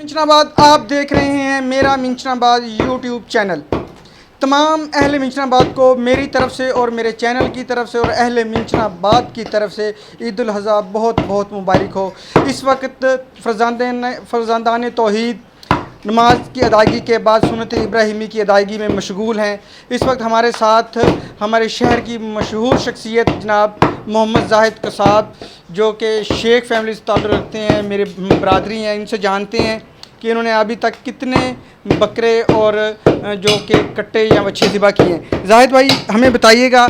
मिंचनाबाद आप देख रहे हैं मेरा मिंचनाबाद यूट्यूब चैनल। तमाम अहले मिंचनाबाद को मेरी तरफ से और मेरे चैनल की तरफ से और अहले मिंचनाबाद की तरफ से ईद उल अज़हा बहुत बहुत मुबारक हो। इस वक्त फ़रज़ांदान तौहीद नमाज की अदायगी के बाद सुन्नत इब्राहिमी की अदायगी में मशगूल हैं। इस वक्त हमारे साथ हमारे शहर की मशहूर शख्सियत जनाब मोहम्मद जाहिद कसाब, जो कि शेख फैमिली से ताल्लुक़ रखते हैं, मेरे बरादरी हैं। इनसे जानते हैं कि इन्होंने अभी तक कितने बकरे और जो कि कट्टे या बच्चे ज़िबा किए हैं। जाहिद भाई हमें बताइएगा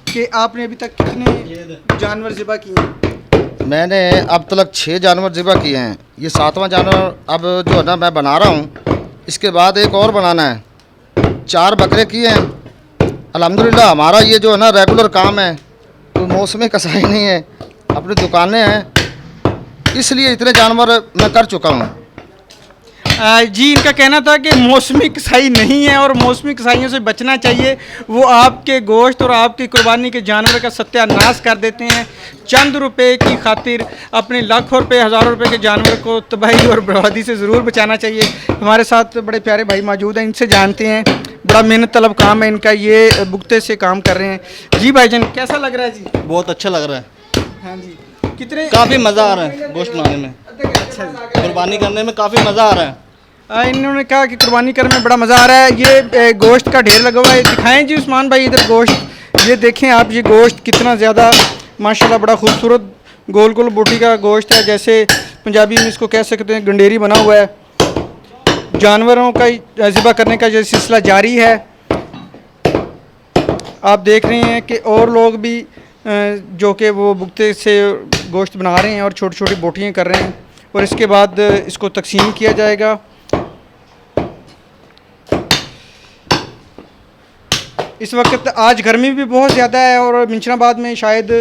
कि आपने अभी तक कितने जानवर ज़िबा किए हैं? मैंने अब तक 6 जानवर ज़िबा किए हैं। ये 7वां जानवर अब जो है ना मैं बना रहा हूँ। इसके बाद एक और बनाना है। 4 बकरे किए हैं। अल्हम्दुलिल्लाह हमारा ये जो है ना रेगुलर काम है, तो मौसमी कसाई नहीं है, अपनी दुकानें हैं, इसलिए इतने जानवर मैं कर चुका हूँ। जी, इनका कहना था कि मौसमी कसाई नहीं है और मौसमी कसाइयों से बचना चाहिए। वो आपके गोश्त और आपकी कुर्बानी के जानवर का सत्यानाश कर देते हैं। चंद रुपए की खातिर अपने लाखों रुपए हज़ारों रुपए के जानवर को तबाही और बर्बादी से ज़रूर बचाना चाहिए। हमारे साथ बड़े प्यारे भाई मौजूद हैं, इनसे जानते हैं। बड़ा मेहनत तलब काम है इनका, ये बुकते से काम कर रहे हैं। जी भाईजान, कैसा लग रहा है जी? बहुत अच्छा लग रहा है। हाँ जी, कितने काफ़ी मज़ा आ रहा है गोश्त बनाने में, अच्छा जी। कुर्बानी करने में काफ़ी मज़ा आ रहा है। इन्होंने कहा कि कुर्बानी करने में बड़ा मज़ा आ रहा है। ये गोश्त का ढेर लगा हुआ है, दिखाएं जी उस्मान भाई इधर गोश्त। ये देखें आप, ये गोश्त कितना ज़्यादा माशाल्लाह बड़ा खूबसूरत गोल गोल बोटी का गोश्त है, जैसे पंजाबी में इसको कह सकते हैं गंडेरी बना हुआ है। जानवरों का ज़िबा करने का जो सिलसिला जारी है। आप देख रहे हैं कि और लोग भी जो कि वो बुकते से गोश्त बना रहे हैं और छोटी छोटी बोटियाँ कर रहे हैं, और इसके बाद इसको तकसीम किया जाएगा। इस वक्त आज गर्मी भी बहुत ज़्यादा है और मिंचनाबाद में शायद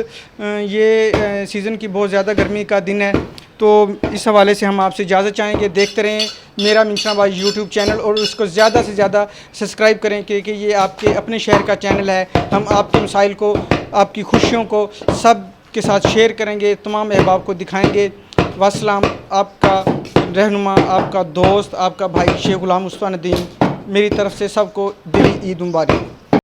ये सीज़न की बहुत ज़्यादा गर्मी का दिन है, तो इस हवाले से हम आपसे इजाज़त चाहेंगे। देखते रहें मेरा मिंचनाबाद यूट्यूब चैनल और उसको ज़्यादा से ज़्यादा सब्सक्राइब करें, क्योंकि ये आपके अपने शहर का चैनल है। हम आपके मसाइल को, आपकी खुशियों को सब के साथ शेयर करेंगे, तमाम अहबाब को दिखाएँगे। वस्सलाम। आपका रहनुमा, आपका दोस्त, आपका भाई शेख गुलाम मुस्तफ़ा नदीम, मेरी तरफ से सबको दिली ईद मुबारक।